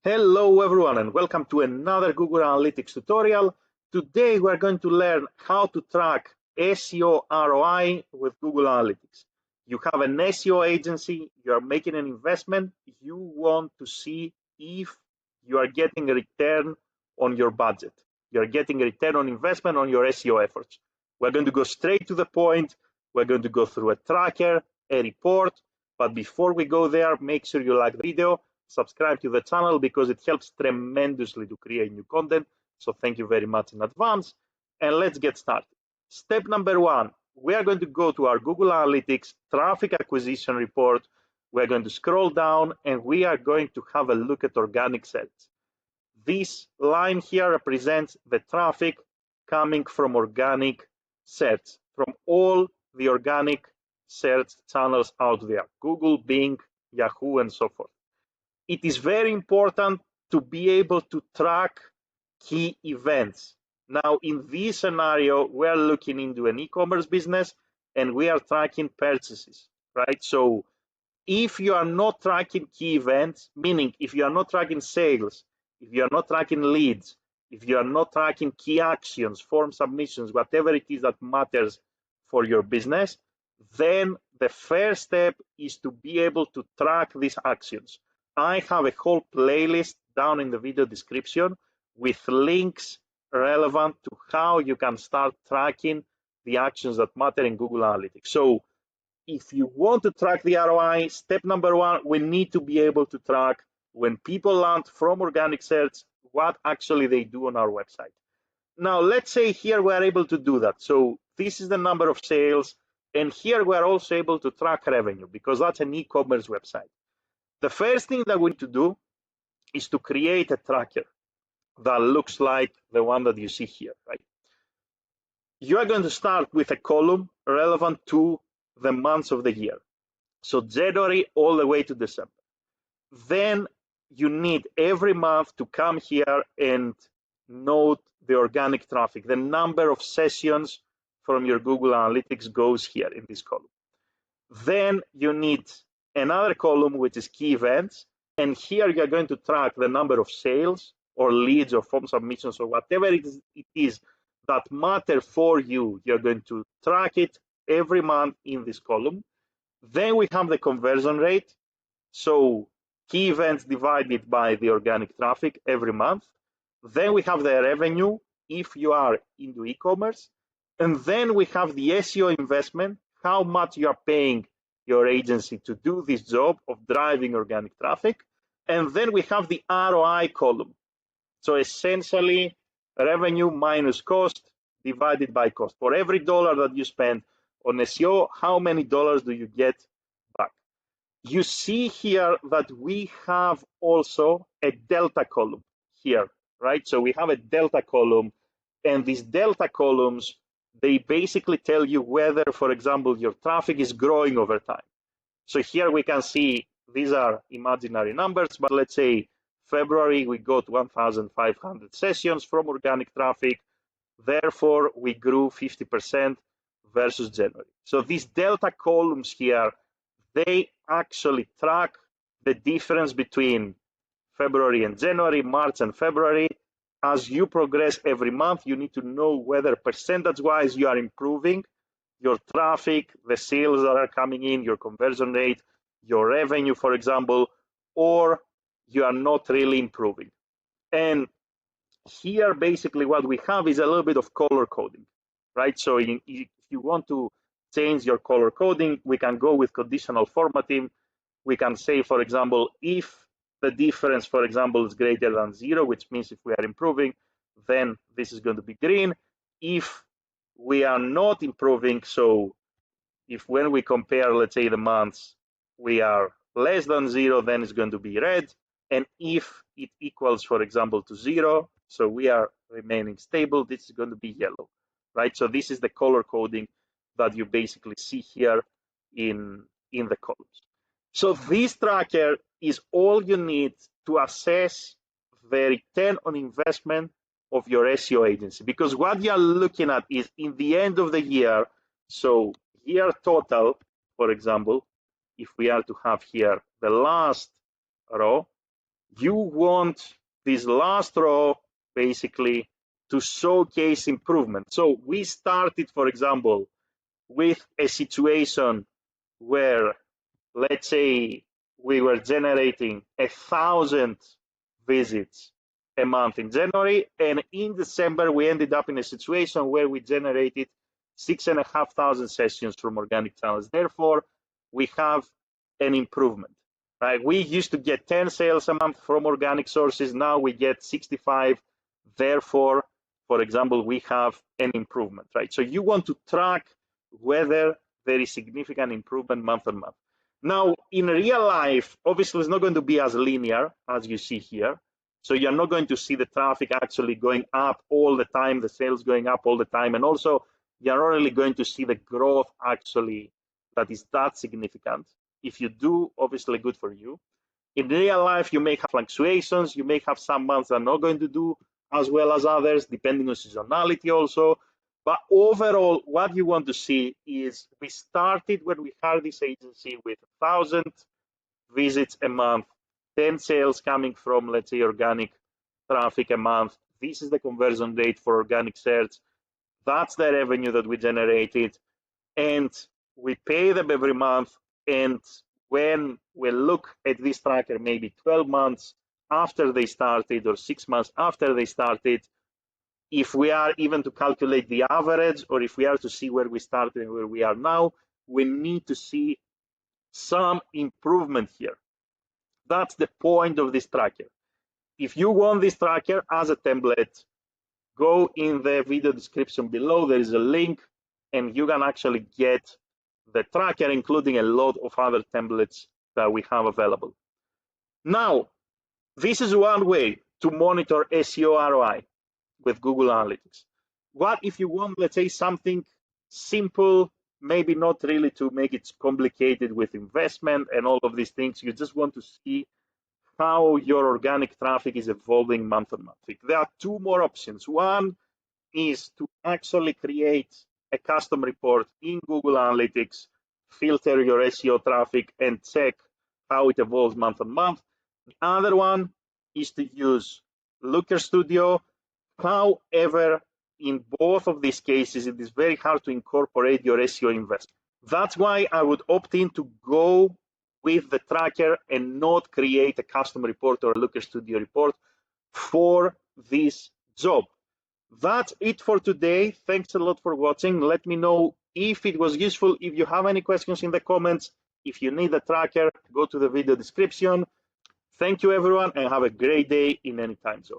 Hello everyone and welcome to another Google Analytics tutorial. Today we're going to learn how to track SEO ROI with Google Analytics. You have an SEO agency, you are making an investment, you want to see if you are getting a return on your budget. You're getting a return on investment on your SEO efforts. We're going to go straight to the point. We're going to go through a tracker, a report, but before we go there, make sure you like the video, subscribe to the channel because it helps tremendously to create new content. So thank you very much in advance. And let's get started. Step number one, we are going to go to our Google Analytics traffic acquisition report. We're going to scroll down and we are going to have a look at organic search. This line here represents the traffic coming from organic search, from all the organic search channels out there, Google, Bing, Yahoo, and so forth. It is very important to be able to track key events. Now, in this scenario, we're looking into an e-commerce business and we are tracking purchases, right? So if you are not tracking key events, meaning if you are not tracking sales, if you are not tracking leads, if you are not tracking key actions, form submissions, whatever it is that matters for your business, then the first step is to be able to track these actions. I have a whole playlist down in the video description with links relevant to how you can start tracking the actions that matter in Google Analytics. So if you want to track the ROI, step number one, we need to be able to track when people land from organic search, what actually they do on our website. Now, let's say here we are able to do that. So this is the number of sales. And here we are also able to track revenue because that's an e-commerce website. The first thing that we need to do is to create a tracker that looks like the one that you see here, right? You are going to start with a column relevant to the months of the year. So January all the way to December. Then you need every month to come here and note the organic traffic. The number of sessions from your Google Analytics goes here in this column. Then you need another column, which is key events. And here you're going to track the number of sales or leads or form submissions or whatever it is that matter for you. You're going to track it every month in this column. Then we have the conversion rate. So key events divided by the organic traffic every month. Then we have the revenue if you are into e-commerce. And then we have the SEO investment, how much you are paying your agency to do this job of driving organic traffic. And then we have the ROI column. So essentially, revenue minus cost divided by cost. For every dollar that you spend on SEO, how many dollars do you get back? You see here that we have also a delta column here, right? So we have a delta column, and these delta columns, they basically tell you whether, for example, your traffic is growing over time. So here we can see these are imaginary numbers, but let's say February we got 1,500 sessions from organic traffic. Therefore, we grew 50% versus January. So these delta columns here, they actually track the difference between February and January, March and February. As you progress every month, you need to know whether percentage-wise you are improving your traffic, the sales that are coming in, your conversion rate, your revenue, for example, or you are not really improving. And here, basically, what we have is a little bit of color coding, right? So if you want to change your color coding, we can go with conditional formatting. We can say, for example, if the difference, for example, is greater than 0, which means if we are improving, then this is going to be green. If we are not improving, so if when we compare, let's say, the months, we are less than 0, then it's going to be red. And if it equals, for example, to 0, so we are remaining stable, this is going to be yellow, right? So this is the color coding that you basically see here in the columns. So this tracker is all you need to assess the return on investment of your SEO agency, because what you are looking at is in the end of the year, so year total, for example, if we are to have here the last row, you want this last row basically to showcase improvement. So we started, for example, with a situation where, let's say, we were generating 1,000 visits a month in January, and in December we ended up in a situation where we generated 6,500 sessions from organic channels. Therefore, we have an improvement. Right? We used to get 10 sales a month from organic sources. Now we get 65. Therefore, for example, we have an improvement. Right? So you want to track whether there is significant improvement month on month. Now, in real life, obviously, it's not going to be as linear as you see here. So you're not going to see the traffic actually going up all the time, the sales going up all the time. And also, you're not really going to see the growth actually that is that significant. If you do, obviously, good for you. In real life, you may have fluctuations. You may have some months that are not going to do as well as others, depending on seasonality also. But overall, what you want to see is we started when we had this agency with 1,000 visits a month, 10 sales coming from, let's say, organic traffic a month. This is the conversion rate for organic search. That's the revenue that we generated. And we pay them every month. And when we look at this tracker, maybe 12 months after they started or 6 months after they started, if we are even to calculate the average, or if we are to see where we started and where we are now, we need to see some improvement here. That's the point of this tracker. If you want this tracker as a template, go in the video description below. There is a link, and you can actually get the tracker, including a lot of other templates that we have available. Now, this is one way to monitor SEO ROI with Google Analytics. What if you want, let's say, something simple, maybe not really to make it complicated with investment and all of these things. You just want to see how your organic traffic is evolving month on month. There are two more options. One is to actually create a custom report in Google Analytics, filter your SEO traffic, and check how it evolves month on month. The other one is to use Looker Studio. However, in both of these cases, it is very hard to incorporate your SEO investment. That's why I would opt in to go with the tracker and not create a custom report or a Looker Studio report for this job. That's it for today. Thanks a lot for watching. Let me know if it was useful. If you have any questions in the comments, if you need a tracker, go to the video description. Thank you, everyone, and have a great day in any time zone.